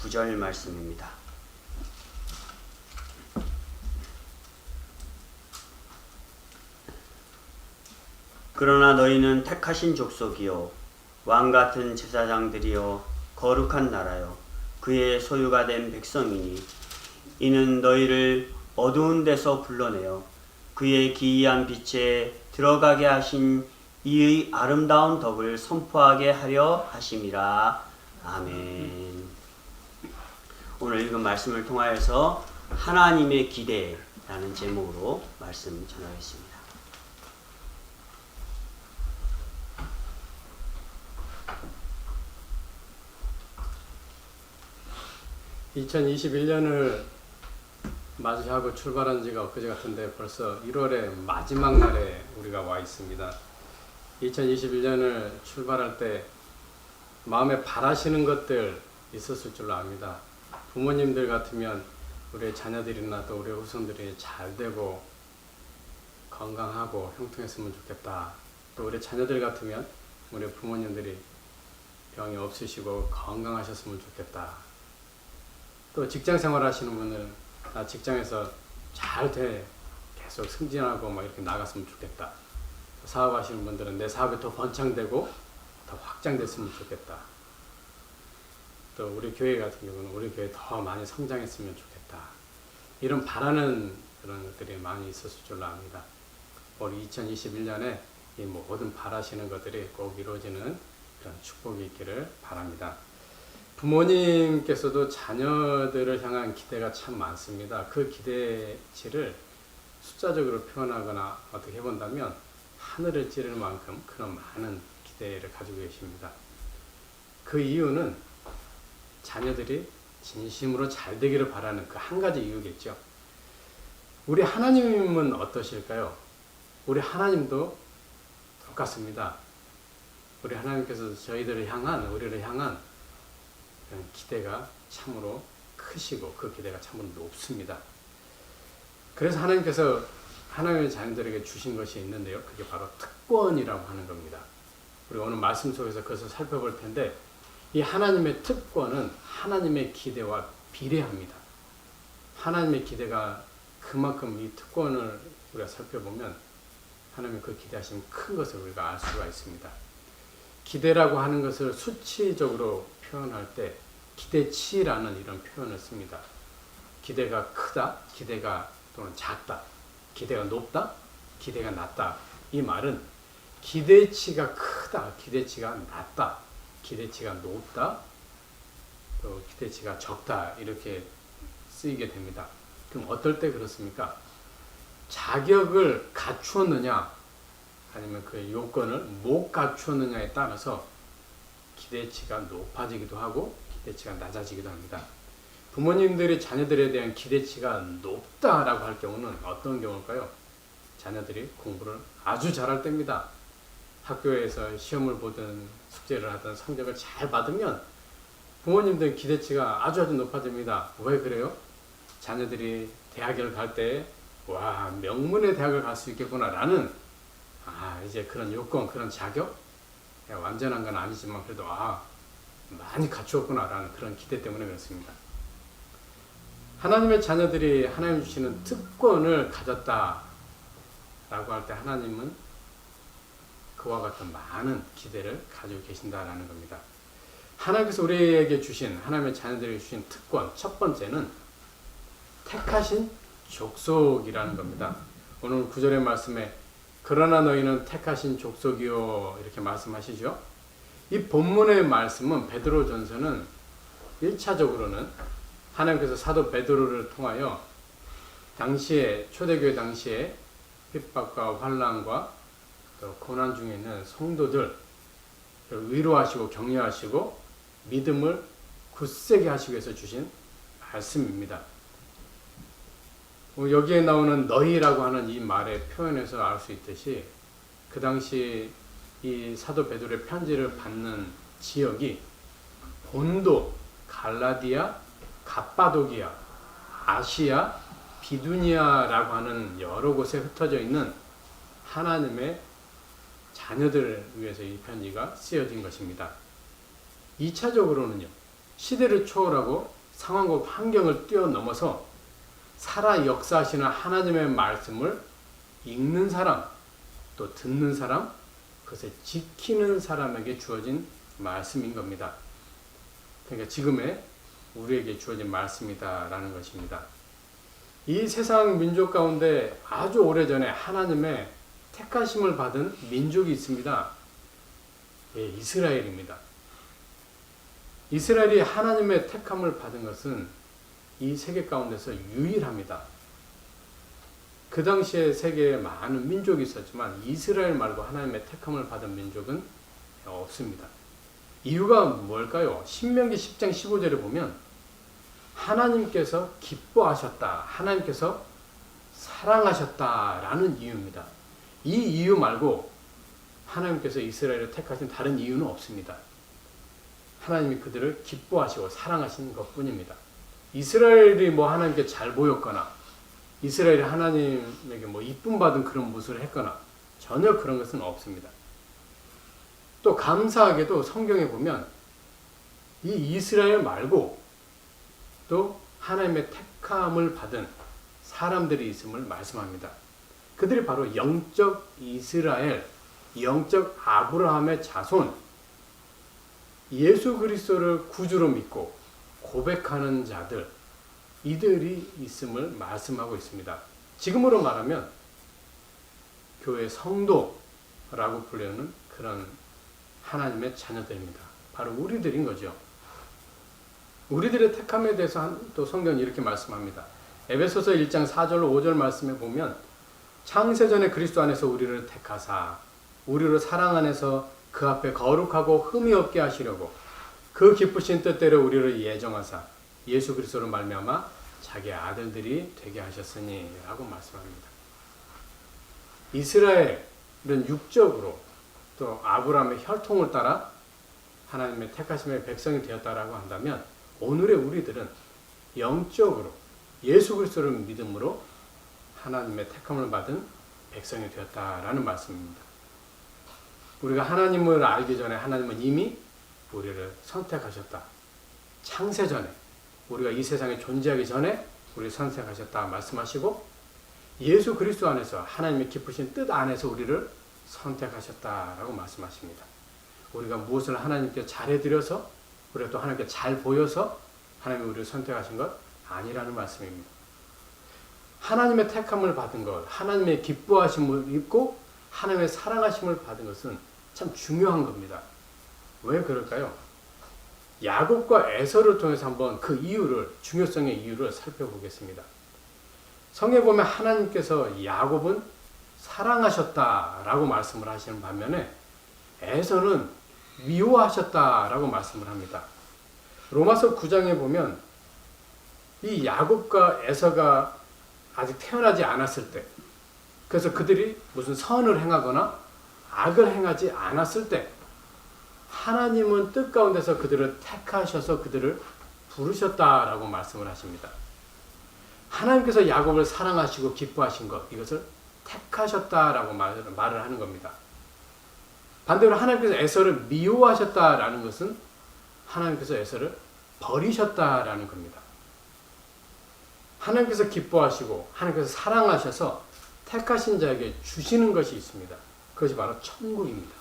9절 말씀입니다. 그러나 너희는 택하신 족속이요 왕같은 제사장들이요 거룩한 나라요 그의 소유가 된 백성이니 이는 너희를 어두운 데서 불러내어 그의 기이한 빛에 들어가게 하신 이의 아름다운 덕을 선포하게 하려 하심이라. 아멘. 오늘 읽은 말씀을 통하여서 하나님의 기대라는 제목으로 말씀 전하겠습니다. (2021년을) 맞이하고 출발한 지가 엊그제 같은데 벌써 1월의 마지막 날에 우리가 와 있습니다. 2021년을 출발할 때 마음에 바라시는 것들 있었을 줄로 압니다. 부모님들 같으면 우리의 자녀들이나 또 우리의 후손들이 잘 되고 건강하고 형통했으면 좋겠다. 또 우리 자녀들 같으면 우리 부모님들이 병이 없으시고 건강하셨으면 좋겠다. 또 직장 생활 하시는 분들은 나 직장에서 잘 돼, 계속 승진하고 막 이렇게 나갔으면 좋겠다. 사업 하시는 분들은 내 사업이 더 번창되고 더 확장됐으면 좋겠다. 또 우리 교회 같은 경우는 우리 교회 더 많이 성장했으면 좋겠다. 이런 바라는 그런 것들이 많이 있었을 줄로 압니다. 우리 2021년에 이 모든 바라시는 것들이 꼭 이루어지는 그런 축복이 있기를 바랍니다. 부모님께서도 자녀들을 향한 기대가 참 많습니다. 그 기대치를 숫자적으로 표현하거나 어떻게 해본다면 하늘을 찌를 만큼 그런 많은 기대를 가지고 계십니다. 그 이유는 자녀들이 진심으로 잘 되기를 바라는 그 한 가지 이유겠죠. 우리 하나님은 어떠실까요? 우리 하나님도 똑같습니다. 우리 하나님께서 우리를 향한 그런 기대가 참으로 크시고 그 기대가 참으로 높습니다. 그래서 하나님께서 하나님의 자녀들에게 주신 것이 있는데요. 그게 바로 특권이라고 하는 겁니다. 우리 오늘 말씀 속에서 그것을 살펴볼 텐데 이 하나님의 특권은 하나님의 기대와 비례합니다. 하나님의 기대가 그만큼 이 특권을 우리가 살펴보면 하나님의 그 기대하신 큰 것을 우리가 알 수가 있습니다. 기대라고 하는 것을 수치적으로 표현할 때 기대치라는 이런 표현을 씁니다. 기대가 크다, 기대가 또는 작다, 기대가 높다, 기대가 낮다. 이 말은 기대치가 크다, 기대치가 낮다, 기대치가 높다, 또 기대치가 적다 이렇게 쓰이게 됩니다. 그럼 어떨 때 그렇습니까? 자격을 갖추었느냐 아니면 그 요건을 못 갖추었느냐에 따라서 기대치가 높아지기도 하고 기대치가 낮아지기도 합니다. 부모님들이 자녀들에 대한 기대치가 높다라고 할 경우는 어떤 경우일까요? 자녀들이 공부를 아주 잘할 때입니다. 학교에서 시험을 보든 숙제를 하든 성적을 잘 받으면 부모님들 기대치가 아주 높아집니다. 왜 그래요? 자녀들이 대학을 갈 때 와, 명문의 대학을 갈 수 있겠구나 라는 이제 그런 요건, 그런 자격? 완전한 건 아니지만 그래도 많이 갖추었구나 라는 그런 기대 때문에 그렇습니다. 하나님의 자녀들이 하나님 주시는 특권을 가졌다 라고 할 때 하나님은 그와 같은 많은 기대를 가지고 계신다라는 겁니다. 하나님께서 우리에게 주신, 하나님의 자녀들에게 주신 특권, 첫 번째는 택하신 족속이라는 겁니다. 오늘 9절의 말씀에 그러나 너희는 택하신 족속이요 이렇게 말씀하시죠. 이 본문의 말씀은 베드로전서는 1차적으로는 하나님께서 사도 베드로를 통하여 당시에 초대교회 당시에 핍박과 환난과 또 고난 중에 있는 성도들 위로하시고 격려하시고 믿음을 굳세게 하시기 위해서 주신 말씀입니다. 여기에 나오는 너희라고 하는 이 말의 표현에서 알 수 있듯이 그 당시 이 사도 베드로의 편지를 받는 지역이 본도, 갈라디아, 갑바도기아, 아시아, 비두니아라고 하는 여러 곳에 흩어져 있는 하나님의 자녀들을 위해서 이 편지가 쓰여진 것입니다. 2차적으로는요. 시대를 초월하고 상황과 환경을 뛰어넘어서 살아 역사하시는 하나님의 말씀을 읽는 사람, 또 듣는 사람, 그것을 지키는 사람에게 주어진 말씀인 겁니다. 그러니까 지금의 우리에게 주어진 말씀이다라는 것입니다. 이 세상 민족 가운데 아주 오래전에 하나님의 택하심을 받은 민족이 있습니다. 예, 이스라엘입니다. 이스라엘이 하나님의 택함을 받은 것은 이 세계 가운데서 유일합니다. 그 당시에 세계에 많은 민족이 있었지만 이스라엘 말고 하나님의 택함을 받은 민족은 없습니다. 이유가 뭘까요? 신명기 10장 15절에 보면 하나님께서 기뻐하셨다, 하나님께서 사랑하셨다라는 이유입니다. 이 이유 말고 하나님께서 이스라엘을 택하신 다른 이유는 없습니다. 하나님이 그들을 기뻐하시고 사랑하신 것뿐입니다. 이스라엘이 뭐 하나님께 잘 보였거나 이스라엘이 하나님에게 뭐 이쁨 받은 그런 모습을 했거나 전혀 그런 것은 없습니다. 또 감사하게도 성경에 보면 이 이스라엘 말고 또 하나님의 택함을 받은 사람들이 있음을 말씀합니다. 그들이 바로 영적 이스라엘, 영적 아브라함의 자손, 예수 그리스도를 구주로 믿고 고백하는 자들, 이들이 있음을 말씀하고 있습니다. 지금으로 말하면 교회 성도라고 불리는 그런 하나님의 자녀들입니다. 바로 우리들인 거죠. 우리들의 택함에 대해서 또 성경이 이렇게 말씀합니다. 에베소서 1장 4절로 5절 말씀에 보면 창세전에 그리스도 안에서 우리를 택하사 우리를 사랑 안에서 그 앞에 거룩하고 흠이 없게 하시려고 그 기쁘신 뜻대로 우리를 예정하사 예수 그리스도로 말미암아 자기의 아들들이 되게 하셨으니 라고 말씀합니다. 이스라엘은 육적으로 또 아브라함의 혈통을 따라 하나님의 택하심의 백성이 되었다라고 한다면 오늘의 우리들은 영적으로 예수 그리스도를 믿음으로 하나님의 택함을 받은 백성이 되었다라는 말씀입니다. 우리가 하나님을 알기 전에 하나님은 이미 우리를 선택하셨다. 창세전에 우리가 이 세상에 존재하기 전에 우리를 선택하셨다 말씀하시고 예수 그리스도 안에서 하나님의 기쁘신 뜻 안에서 우리를 선택하셨다라고 말씀하십니다. 우리가 무엇을 하나님께 잘해드려서 우리가 또 하나님께 잘 보여서 하나님이 우리를 선택하신 것 아니라는 말씀입니다. 하나님의 택함을 받은 것, 하나님의 기뻐하심을 입고 하나님의 사랑하심을 받은 것은 참 중요한 겁니다. 왜 그럴까요? 야곱과 에서를 통해서 한번 그 이유를, 중요성의 이유를 살펴보겠습니다. 성경에 보면 하나님께서 야곱은 사랑하셨다라고 말씀을 하시는 반면에 에서는 미워하셨다라고 말씀을 합니다. 로마서 9장에 보면 이 야곱과 에서가 아직 태어나지 않았을 때, 그래서 그들이 무슨 선을 행하거나 악을 행하지 않았을 때 하나님은 뜻 가운데서 그들을 택하셔서 그들을 부르셨다라고 말씀을 하십니다. 하나님께서 야곱을 사랑하시고 기뻐하신 것, 이것을 택하셨다라고 말을 하는 겁니다. 반대로 하나님께서 에서를 미워하셨다라는 것은 하나님께서 에서를 버리셨다라는 겁니다. 하나님께서 기뻐하시고 하나님께서 사랑하셔서 택하신 자에게 주시는 것이 있습니다. 그것이 바로 천국입니다.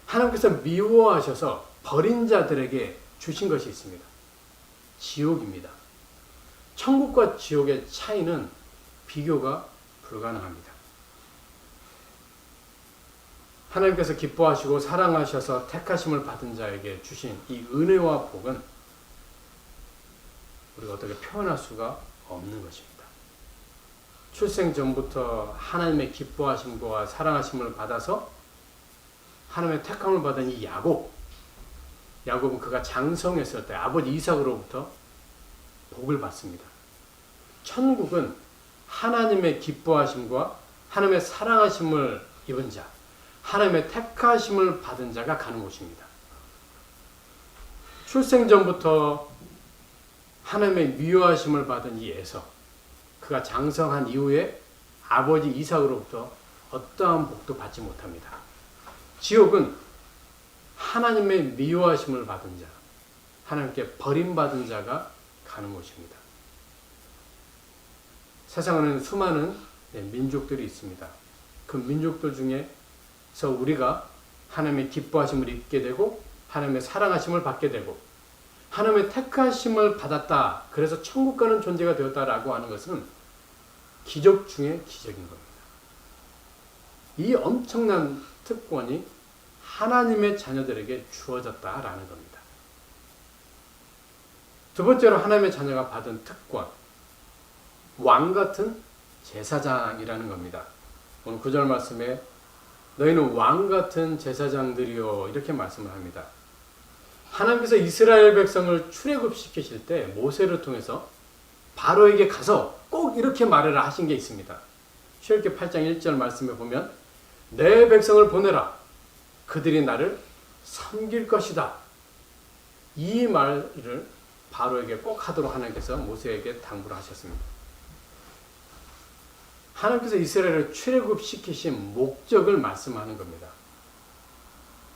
하나님께서 미워하셔서 버린 자들에게 주신 것이 있습니다. 지옥입니다. 천국과 지옥의 차이는 비교가 불가능합니다. 하나님께서 기뻐하시고 사랑하셔서 택하심을 받은 자에게 주신 이 은혜와 복은 우리가 어떻게 표현할 수가 없는 것입니다. 출생 전부터 하나님의 기뻐하심과 사랑하심을 받아서 하나님의 택함을 받은 이 야곱은 그가 장성했을 때 아버지 이삭으로부터 복을 받습니다. 천국은 하나님의 기뻐하심과 하나님의 사랑하심을 입은 자, 하나님의 택하심을 받은 자가 가는 곳입니다. 출생 전부터 하나님의 미워하심을 받은 이 에서, 그가 장성한 이후에 아버지 이삭으로부터 어떠한 복도 받지 못합니다. 지옥은 하나님의 미워하심을 받은 자, 하나님께 버림받은 자가 가는 곳입니다. 세상에는 수많은 민족들이 있습니다. 그 민족들 중에서 우리가 하나님의 기뻐하심을 입게 되고 하나님의 사랑하심을 받게 되고 하나님의 택하심을 받았다. 그래서 천국 가는 존재가 되었다라고 하는 것은 기적 중의 기적인 겁니다. 이 엄청난 특권이 하나님의 자녀들에게 주어졌다라는 겁니다. 두 번째로 하나님의 자녀가 받은 특권, 왕 같은 제사장이라는 겁니다. 오늘 9절 말씀에 너희는 왕 같은 제사장들이요 이렇게 말씀을 합니다. 하나님께서 이스라엘 백성을 출애굽시키실 때 모세를 통해서 바로에게 가서 꼭 이렇게 말을 하신 게 있습니다. 출애굽기 8장 1절 말씀에 보면 내 백성을 보내라. 그들이 나를 섬길 것이다. 이 말을 바로에게 꼭 하도록 하나님께서 모세에게 당부를 하셨습니다. 하나님께서 이스라엘을 출애굽시키신 목적을 말씀하는 겁니다.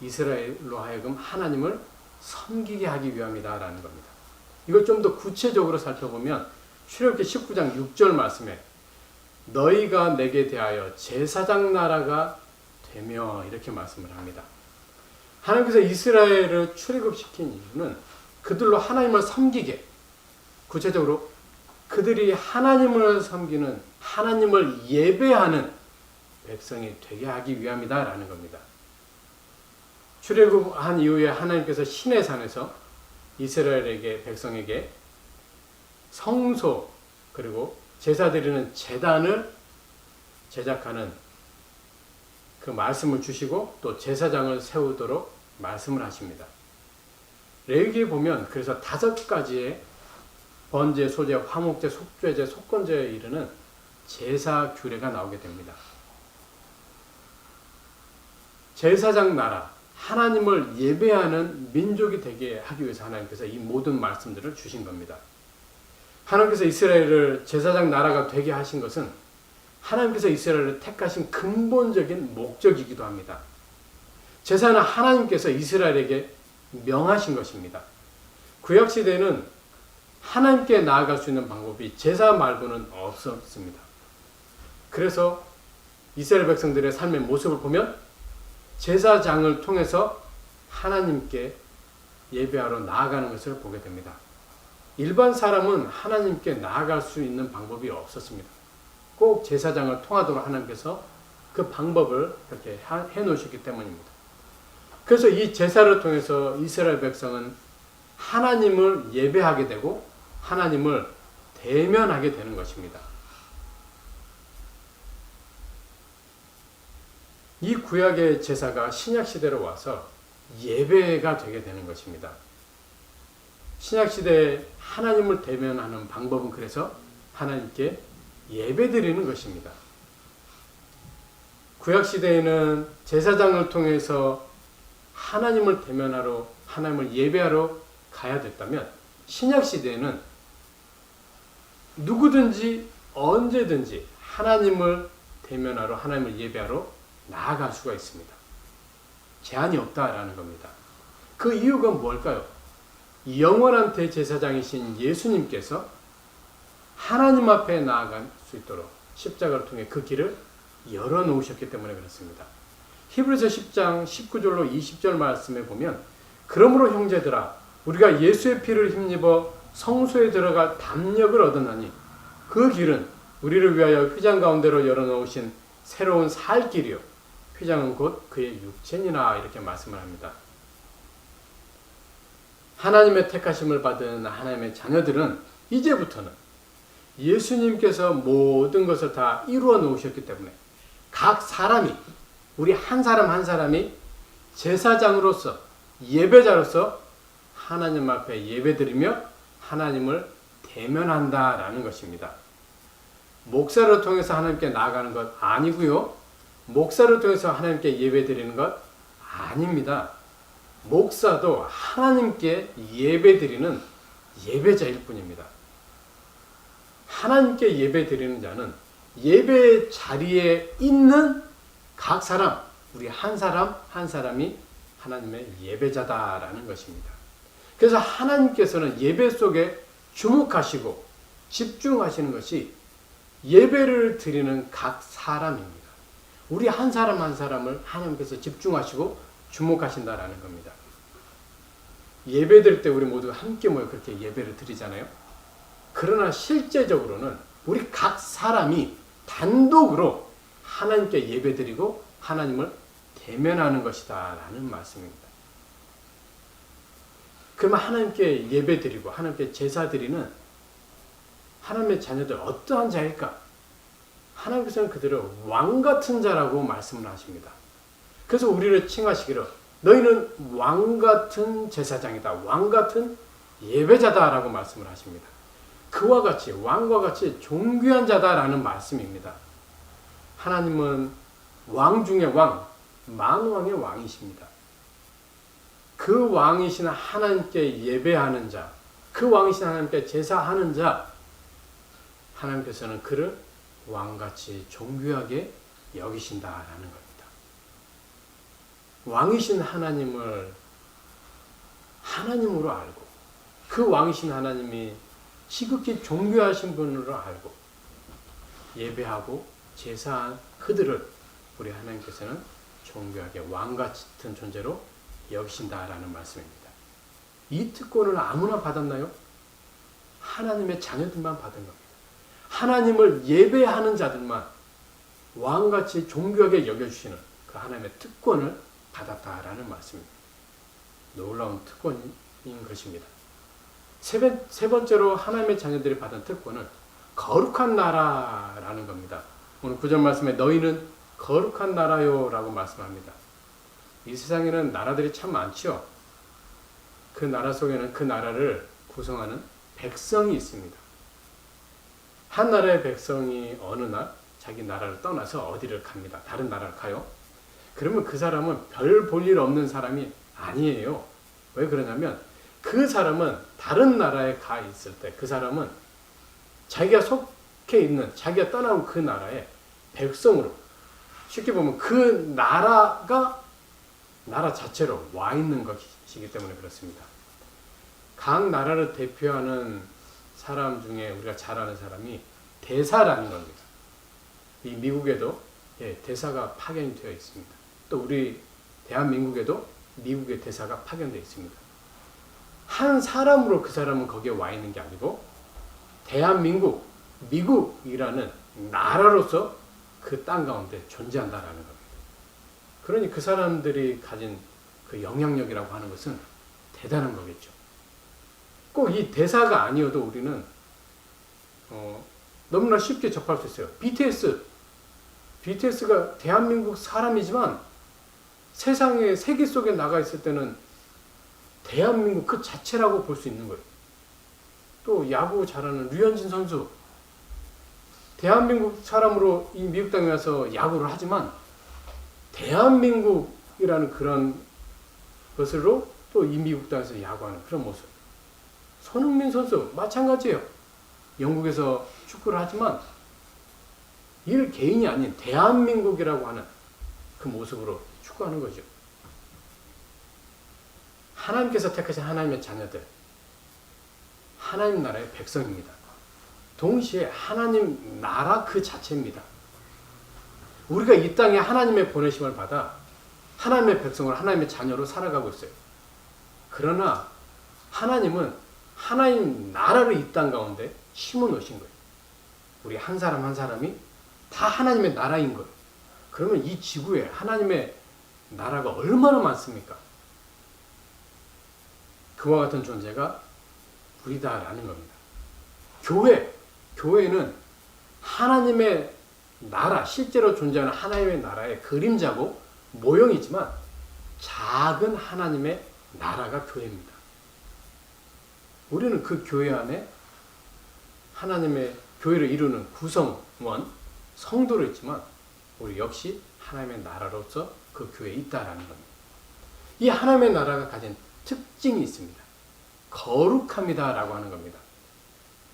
이스라엘로 하여금 하나님을 섬기게 하기 위함이다라는 겁니다. 이걸 좀 더 구체적으로 살펴보면 출애굽기 19장 6절 말씀에 너희가 내게 대하여 제사장 나라가 되며 이렇게 말씀을 합니다. 하나님께서 이스라엘을 출애굽시킨 이유는 그들로 하나님을 섬기게, 구체적으로 그들이 하나님을 섬기는, 하나님을 예배하는 백성이 되게 하기 위함이다라는 겁니다. 출애굽한 이후에 하나님께서 시내 산에서 이스라엘에게, 백성에게 성소 그리고 제사 드리는 제단을 제작하는 그 말씀을 주시고 또 제사장을 세우도록 말씀을 하십니다. 레위기에 보면 그래서 5가지의 번제, 소제, 화목제, 속죄제, 속건제에 이르는 제사 규례가 나오게 됩니다. 제사장 나라, 하나님을 예배하는 민족이 되게 하기 위해서 하나님께서 이 모든 말씀들을 주신 겁니다. 하나님께서 이스라엘을 제사장 나라가 되게 하신 것은 하나님께서 이스라엘을 택하신 근본적인 목적이기도 합니다. 제사는 하나님께서 이스라엘에게 명하신 것입니다. 구약시대에는 하나님께 나아갈 수 있는 방법이 제사 말고는 없었습니다. 그래서 이스라엘 백성들의 삶의 모습을 보면 제사장을 통해서 하나님께 예배하러 나아가는 것을 보게 됩니다. 일반 사람은 하나님께 나아갈 수 있는 방법이 없었습니다. 꼭 제사장을 통하도록 하나님께서 그 방법을 이렇게 해놓으셨기 때문입니다. 그래서 이 제사를 통해서 이스라엘 백성은 하나님을 예배하게 되고 하나님을 대면하게 되는 것입니다. 이 구약의 제사가 신약시대로 와서 예배가 되게 되는 것입니다. 신약시대에 하나님을 대면하는 방법은 그래서 하나님께 예배드리는 것입니다. 구약시대에는 제사장을 통해서 하나님을 대면하러, 하나님을 예배하러 가야 됐다면 신약시대에는 누구든지 언제든지 하나님을 대면하러, 하나님을 예배하러 나아갈 수가 있습니다. 제한이 없다라는 겁니다. 그 이유가 뭘까요? 영원한 대제사장이신 예수님께서 하나님 앞에 나아갈 수 있도록 십자가를 통해 그 길을 열어놓으셨기 때문에 그렇습니다. 히브리서 10장 19절로 20절 말씀에 보면 그러므로 형제들아 우리가 예수의 피를 힘입어 성소에 들어갈 담력을 얻었나니 그 길은 우리를 위하여 휘장 가운데로 열어놓으신 새로운 살 길이요 휘장은 곧 그의 육체니라 이렇게 말씀을 합니다. 하나님의 택하심을 받은 하나님의 자녀들은 이제부터는 예수님께서 모든 것을 다 이루어 놓으셨기 때문에 각 사람이, 우리 한 사람 한 사람이 제사장으로서, 예배자로서 하나님 앞에 예배드리며 하나님을 대면한다라는 것입니다. 목사를 통해서 하나님께 나아가는 것 아니고요. 목사를 통해서 하나님께 예배드리는 것 아닙니다. 목사도 하나님께 예배드리는 예배자일 뿐입니다. 하나님께 예배드리는 자는 예배 자리에 있는 각 사람, 우리 한 사람 한 사람이 하나님의 예배자다라는 것입니다. 그래서 하나님께서는 예배 속에 주목하시고 집중하시는 것이 예배를 드리는 각 사람입니다. 우리 한 사람 한 사람을 하나님께서 집중하시고 주목하신다라는 겁니다. 예배 드릴 때 우리 모두 함께 모여 그렇게 예배를 드리잖아요. 그러나 실제적으로는 우리 각 사람이 단독으로 하나님께 예배 드리고 하나님을 대면하는 것이다 라는 말씀입니다. 그러면 하나님께 예배 드리고 하나님께 제사 드리는 하나님의 자녀들 어떠한 자일까? 하나님께서는 그들을 왕같은 자라고 말씀을 하십니다. 그래서 우리를 칭하시기를 너희는 왕같은 제사장이다. 왕같은 예배자다라고 말씀을 하십니다. 그와 같이 왕과 같이 존귀한 자다라는 말씀입니다. 하나님은 왕 중의 왕, 만왕의 왕이십니다. 그 왕이신 하나님께 예배하는 자, 그 왕이신 하나님께 제사하는 자, 하나님께서는 그를 왕같이 존귀하게 여기신다라는 겁니다. 왕이신 하나님을 하나님으로 알고 그 왕이신 하나님이 지극히 존귀하신 분으로 알고 예배하고 제사한 그들을 우리 하나님께서는 존귀하게 왕같은 존재로 여기신다라는 말씀입니다. 이 특권을 아무나 받았나요? 하나님의 자녀들만 받은 겁니다. 하나님을 예배하는 자들만 왕같이 존귀하게 여겨주시는 그 하나님의 특권을 받았다라는 말씀입니다. 놀라운 특권인 것입니다. 세 번째로 하나님의 자녀들이 받은 특권은 거룩한 나라라는 겁니다. 오늘 9절 말씀에 너희는 거룩한 나라요 라고 말씀합니다. 이 세상에는 나라들이 참 많죠. 그 나라 속에는 그 나라를 구성하는 백성이 있습니다. 한 나라의 백성이 어느 날 자기 나라를 떠나서 어디를 갑니다. 다른 나라를 가요. 그러면 그 사람은 별 볼 일 없는 사람이 아니에요. 왜 그러냐면 그 사람은 다른 나라에 가 있을 때 그 사람은 자기가 속해 있는 자기가 떠나온 그 나라의 백성으로 쉽게 보면 그 나라가 나라 자체로 와 있는 것이기 때문에 그렇습니다. 각 나라를 대표하는 사람 중에 우리가 잘 아는 사람이 대사라는 겁니다. 이 미국에도 대사가 파견이 되어 있습니다. 또 우리 대한민국에도 미국의 대사가 파견되어 있습니다. 한 사람으로 그 사람은 거기에 와 있는 게 아니고 대한민국, 미국이라는 나라로서 그 땅 가운데 존재한다라는 겁니다. 그러니 그 사람들이 가진 그 영향력이라고 하는 것은 대단한 거겠죠. 꼭 이 대사가 아니어도 우리는 너무나 쉽게 접할 수 있어요. BTS가 대한민국 사람이지만 세상에 세계 속에 나가 있을 때는 대한민국 그 자체라고 볼 수 있는 거예요. 또 야구 잘하는 류현진 선수 대한민국 사람으로 이 미국 땅에 와서 야구를 하지만 대한민국이라는 그런 것으로 또 이 미국 땅에서 야구하는 그런 모습. 손흥민 선수 마찬가지예요. 영국에서 축구를 하지만 일 개인이 아닌 대한민국이라고 하는 그 모습으로 축구하는 거죠. 하나님께서 택하신 하나님의 자녀들, 하나님 나라의 백성입니다. 동시에 하나님 나라 그 자체입니다. 우리가 이 땅에 하나님의 보내심을 받아 하나님의 백성으로 하나님의 자녀로 살아가고 있어요. 그러나 하나님은 하나님 나라를 이 땅 가운데 심어 놓으신 거예요. 우리 한 사람 한 사람이 다 하나님의 나라인 거예요. 그러면 이 지구에 하나님의 나라가 얼마나 많습니까? 그와 같은 존재가 우리다라는 겁니다. 교회는 하나님의 나라, 실제로 존재하는 하나님의 나라의 그림자고 모형이지만 작은 하나님의 나라가 교회입니다. 우리는 그 교회 안에 하나님의 교회를 이루는 구성원, 성도로 있지만 우리 역시 하나님의 나라로서 그 교회에 있다라는 겁니다. 이 하나님의 나라가 가진 특징이 있습니다. 거룩함이다라고 하는 겁니다.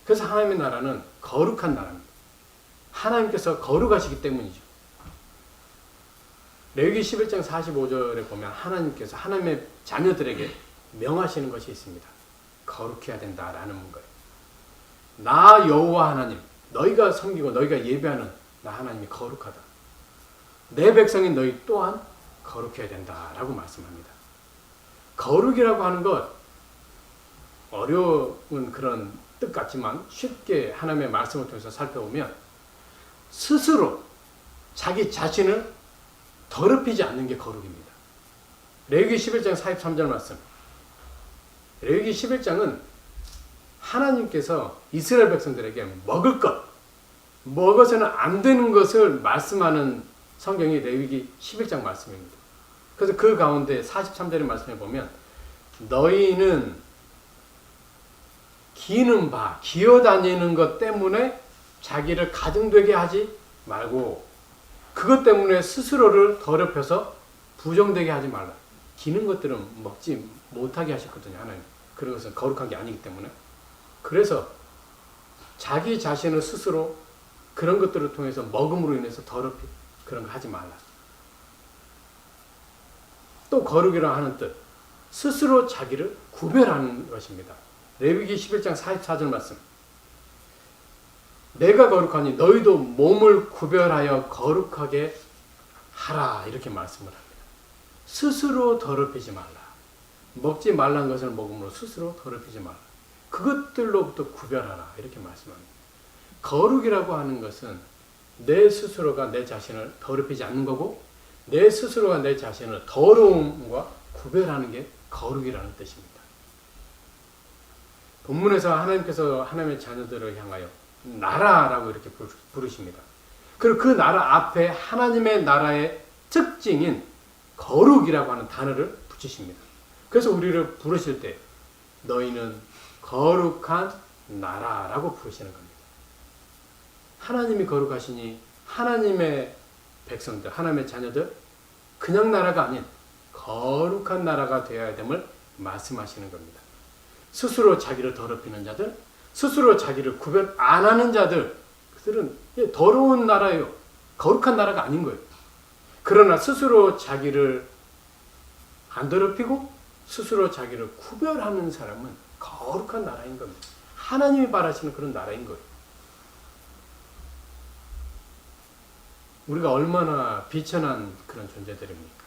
그래서 하나님의 나라는 거룩한 나라입니다. 하나님께서 거룩하시기 때문이죠. 레위기 11장 45절에 보면 하나님께서 하나님의 자녀들에게 명하시는 것이 있습니다. 거룩해야 된다라는 거예요. 나 여호와 하나님, 너희가 섬기고 너희가 예배하는 나 하나님이 거룩하다. 내 백성인 너희 또한 거룩해야 된다라고 말씀합니다. 거룩이라고 하는 것 어려운 그런 뜻 같지만 쉽게 하나님의 말씀을 통해서 살펴보면 스스로 자기 자신을 더럽히지 않는 게 거룩입니다. 레위기 11장 43절 말씀. 레위기 11장은 하나님께서 이스라엘 백성들에게 먹을 것, 먹어서는 안 되는 것을 말씀하는 성경이 레위기 11장 말씀입니다. 그래서 그 가운데 43절의 말씀에 보면 너희는 기는 바, 기어다니는 것 때문에 자기를 가증되게 하지 말고 그것 때문에 스스로를 더럽혀서 부정되게 하지 말라. 기는 것들은 먹지 못하게 하셨거든요, 하나님. 그런 것은 거룩한 게 아니기 때문에. 그래서 자기 자신을 스스로 그런 것들을 통해서 먹음으로 인해서 더럽히 그런 거 하지 말라. 또 거룩이라 하는 뜻, 스스로 자기를 구별하는 것입니다. 레위기 11장 44절 말씀. 내가 거룩하니 너희도 몸을 구별하여 거룩하게 하라. 이렇게 말씀을 합니다. 스스로 더럽히지 말라. 먹지 말란 것을 먹음으로 스스로 더럽히지 말라. 그것들로부터 구별하라. 이렇게 말씀합니다. 거룩이라고 하는 것은 내 스스로가 내 자신을 더럽히지 않는 거고 내 스스로가 내 자신을 더러움과 구별하는 게 거룩이라는 뜻입니다. 본문에서 하나님께서 하나님의 자녀들을 향하여 나라라고 이렇게 부르십니다. 그리고 그 나라 앞에 하나님의 나라의 특징인 거룩이라고 하는 단어를 붙이십니다. 그래서 우리를 부르실 때 너희는 거룩한 나라라고 부르시는 겁니다. 하나님이 거룩하시니 하나님의 백성들, 하나님의 자녀들 그냥 나라가 아닌 거룩한 나라가 되어야 됨을 말씀하시는 겁니다. 스스로 자기를 더럽히는 자들, 스스로 자기를 구별 안 하는 자들, 그들은 더러운 나라예요. 거룩한 나라가 아닌 거예요. 그러나 스스로 자기를 안 더럽히고 스스로 자기를 구별하는 사람은 거룩한 나라인 겁니다. 하나님이 바라시는 그런 나라인 거예요. 우리가 얼마나 비천한 그런 존재들입니까?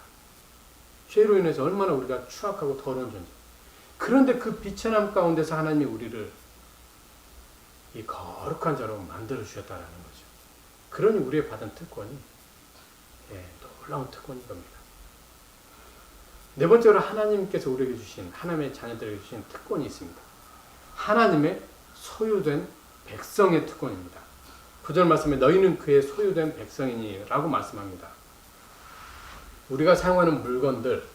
죄로 인해서 얼마나 우리가 추악하고 더러운 존재. 그런데 그 비천함 가운데서 하나님이 우리를 이 거룩한 자로 만들어 주셨다라는 거죠. 그러니 우리의 받은 특권이 놀라운 특권인 겁니다. 네 번째로 하나님께서 우리에게 주신, 하나님의 자녀들에게 주신 특권이 있습니다. 하나님의 소유된 백성의 특권입니다. 9절 말씀에 너희는 그의 소유된 백성이니 라고 말씀합니다. 우리가 사용하는 물건들,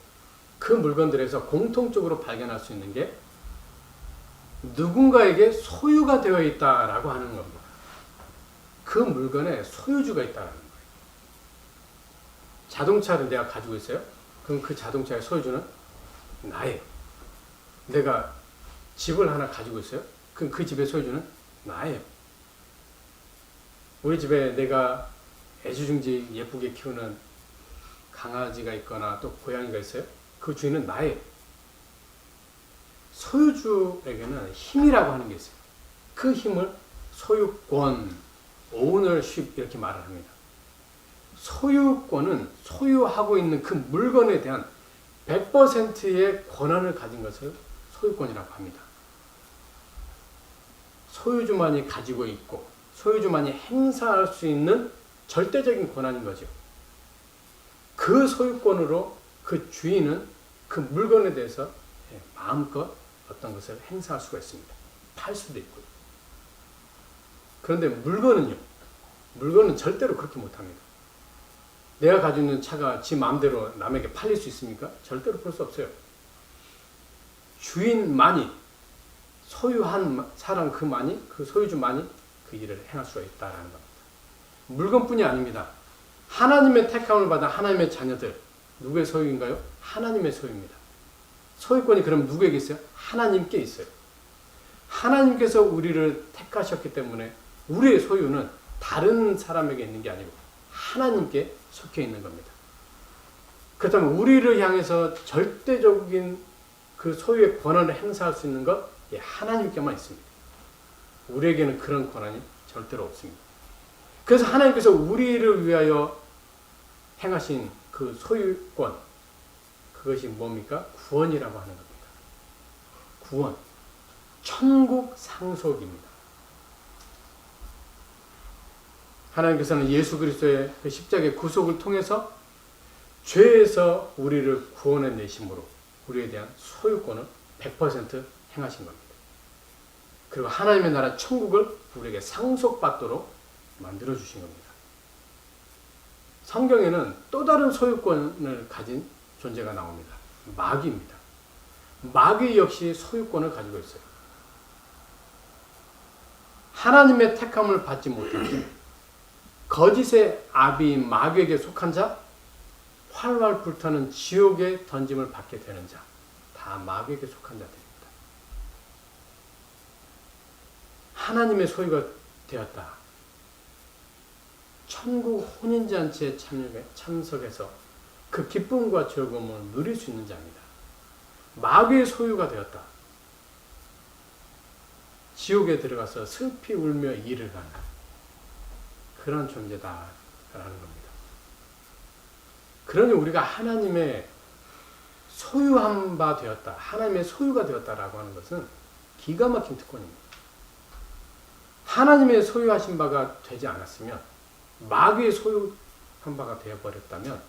그 물건들에서 공통적으로 발견할 수 있는 게 누군가에게 소유가 되어 있다라고 하는 겁니다. 그 물건에 소유주가 있다라는 거예요. 자동차를 내가 가지고 있어요? 그럼 그 자동차의 소유주는 나예요. 내가 집을 하나 가지고 있어요? 그럼 그 집의 소유주는 나예요. 우리 집에 내가 애지중지 예쁘게 키우는 강아지가 있거나 또 고양이가 있어요? 그 주인은 나예요. 소유주에게는 힘이라고 하는 게 있어요. 그 힘을 소유권, ownership 이렇게 말을 합니다. 소유권은 소유하고 있는 그 물건에 대한 100%의 권한을 가진 것을 소유권이라고 합니다. 소유주만이 가지고 있고 소유주만이 행사할 수 있는 절대적인 권한인 거죠. 그 소유권으로 그 주인은 그 물건에 대해서 마음껏 어떤 것을 행사할 수가 있습니다. 팔 수도 있고요. 그런데 물건은 절대로 그렇게 못합니다. 내가 가지고 있는 차가 지 마음대로 남에게 팔릴 수 있습니까? 절대로 그럴 수 없어요. 주인만이, 소유한 사람 그만이, 그 소유주만이 그 일을 행할 수가 있다는 겁니다. 물건뿐이 아닙니다. 하나님의 택함을 받은 하나님의 자녀들, 누구의 소유인가요? 하나님의 소유입니다. 소유권이 그럼 누구에게 있어요? 하나님께 있어요. 하나님께서 우리를 택하셨기 때문에 우리의 소유는 다른 사람에게 있는 게 아니고 하나님께 속해 있는 겁니다. 그렇다면 우리를 향해서 절대적인 그 소유의 권한을 행사할 수 있는 것, 예, 하나님께만 있습니다. 우리에게는 그런 권한이 절대로 없습니다. 그래서 하나님께서 우리를 위하여 행하신 그 소유권, 그것이 뭡니까? 구원이라고 하는 겁니다. 구원. 천국 상속입니다. 하나님께서는 예수 그리스도의 그 십자가의 구속을 통해서 죄에서 우리를 구원해 내심으로 우리에 대한 소유권을 100% 행하신 겁니다. 그리고 하나님의 나라 천국을 우리에게 상속받도록 만들어 주신 겁니다. 성경에는 또 다른 소유권을 가진 존재가 나옵니다. 마귀입니다. 마귀 역시 소유권을 가지고 있어요. 하나님의 택함을 받지 못한 자, 거짓의 아비인 마귀에게 속한 자, 활활 불타는 지옥에 던짐을 받게 되는 자, 다 마귀에게 속한 자들입니다. 하나님의 소유가 되었다. 천국 혼인잔치에 참석해서 그 기쁨과 즐거움을 누릴 수 있는 자입니다. 마귀의 소유가 되었다. 지옥에 들어가서 슬피 울며 이를 가는 그런 존재다라는 겁니다. 그러니 우리가 하나님의 소유한 바 되었다. 하나님의 소유가 되었다라고 하는 것은 기가 막힌 특권입니다. 하나님의 소유하신 바가 되지 않았으면, 마귀의 소유한 바가 되어버렸다면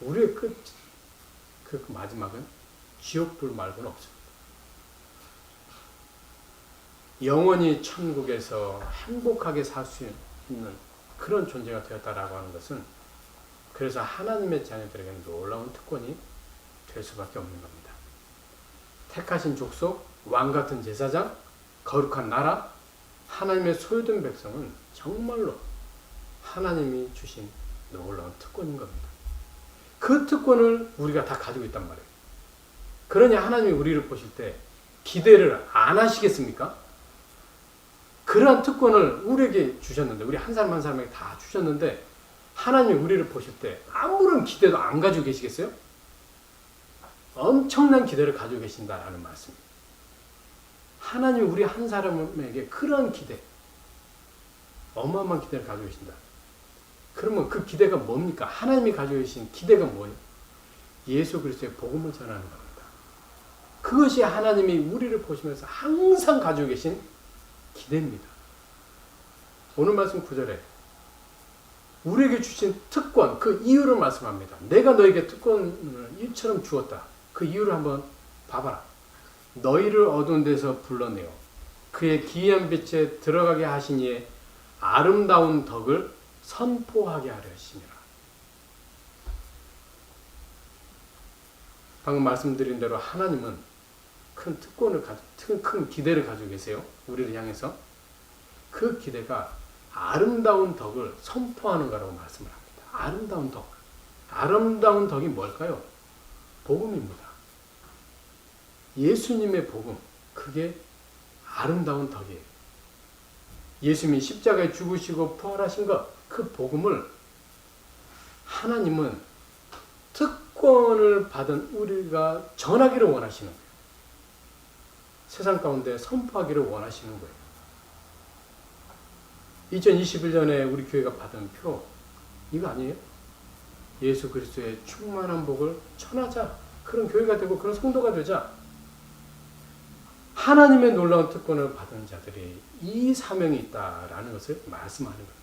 우리의 그 마지막은 지옥불 말고는 없습니다. 영원히 천국에서 행복하게 살 수 있는 그런 존재가 되었다라고 하는 것은, 그래서 하나님의 자녀들에게는 놀라운 특권이 될 수밖에 없는 겁니다. 택하신 족속, 왕같은 제사장, 거룩한 나라, 하나님의 소유된 백성은 정말로 하나님이 주신 놀라운 특권인 겁니다. 그 특권을 우리가 다 가지고 있단 말이에요. 그러니 하나님이 우리를 보실 때 기대를 안 하시겠습니까? 그러한 특권을 우리에게 주셨는데, 우리 한 사람 한 사람에게 다 주셨는데, 하나님이 우리를 보실 때 아무런 기대도 안 가지고 계시겠어요? 엄청난 기대를 가지고 계신다라는 말씀입니다. 하나님이 우리 한 사람에게 그런 기대, 어마어마한 기대를 가지고 계신다. 그러면 그 기대가 뭡니까? 하나님이 가지고 계신 기대가 뭐예요? 예수 그리스도의 복음을 전하는 겁니다. 그것이 하나님이 우리를 보시면서 항상 가지고 계신 기대입니다. 오늘 말씀 9절에 우리에게 주신 특권, 그 이유를 말씀합니다. 내가 너에게 특권을 이처럼 주었다. 그 이유를 한번 봐봐라. 너희를 어두운 데서 불러내어 그의 기이한 빛에 들어가게 하시니에 아름다운 덕을 선포하게 하려 하심이라. 방금 말씀드린 대로 하나님은 큰 특권을 큰 기대를 가지고 계세요. 우리를 향해서. 그 기대가 아름다운 덕을 선포하는 거라고 말씀을 합니다. 아름다운 덕. 아름다운 덕이 뭘까요? 복음입니다. 예수님의 복음, 그게 아름다운 덕이에요. 예수님이 십자가에 죽으시고 부활하신 것, 그 복음을 하나님은 특권을 받은 우리가 전하기를 원하시는 거예요. 세상 가운데 선포하기를 원하시는 거예요. 2021년에 우리 교회가 받은 표, 이거 아니에요? 예수 그리스도의 충만한 복을 전하자. 그런 교회가 되고 그런 성도가 되자. 하나님의 놀라운 특권을 받은 자들이 이 사명이 있다라는 것을 말씀하는 겁니다.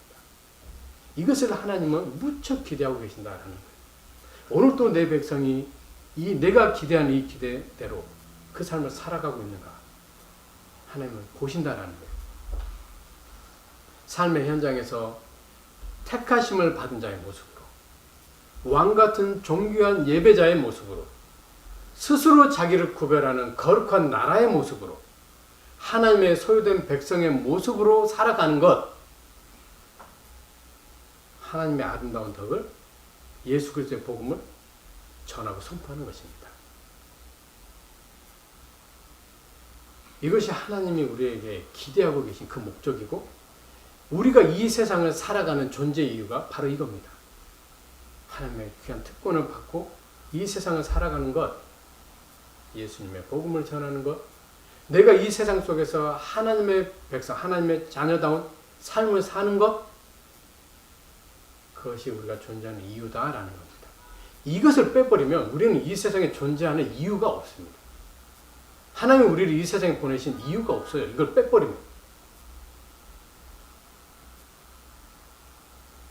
이것을 하나님은 무척 기대하고 계신다라는 거예요. 오늘도 내 백성이 내가 기대한 이 기대대로 그 삶을 살아가고 있는가 하나님은 보신다라는 거예요. 삶의 현장에서 택하심을 받은 자의 모습으로, 왕같은 존귀한 예배자의 모습으로, 스스로 자기를 구별하는 거룩한 나라의 모습으로, 하나님의 소유된 백성의 모습으로 살아가는 것, 하나님의 아름다운 덕을, 예수 그리스도의 복음을 전하고 선포하는 것입니다. 이것이 하나님이 우리에게 기대하고 계신 그 목적이고, 우리가 이 세상을 살아가는 존재 이유가 바로 이겁니다. 하나님의 귀한 특권을 받고 이 세상을 살아가는 것, 예수님의 복음을 전하는 것, 내가 이 세상 속에서 하나님의 백성, 하나님의 자녀다운 삶을 사는 것, 그것이 우리가 존재하는 이유다라는 겁니다. 이것을 빼버리면 우리는 이 세상에 존재하는 이유가 없습니다. 하나님이 우리를 이 세상에 보내신 이유가 없어요. 이걸 빼버리면.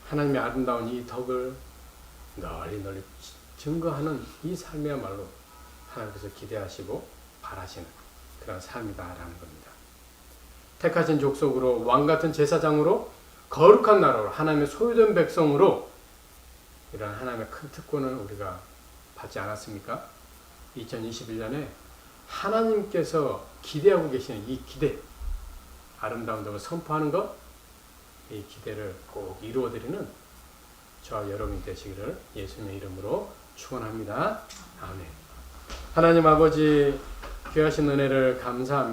하나님의 아름다운 이 덕을 널리 증거하는 이 삶이야말로 하나님께서 기대하시고 바라시는 그런 삶이다라는 겁니다. 택하신 족속으로 왕같은 제사장으로 거룩한 나라로 하나님의 소유된 백성으로 이런 하나님의 큰 특권을 우리가 받지 않았습니까? 2021년에 하나님께서 기대하고 계시는 이 기대, 아름다운 덕을 선포하는 것, 이 기대를 꼭 이루어드리는 저와 여러분이 되시기를 예수님의 이름으로 축원합니다. 아멘. 하나님 아버지 귀하신 은혜를 감사합니다.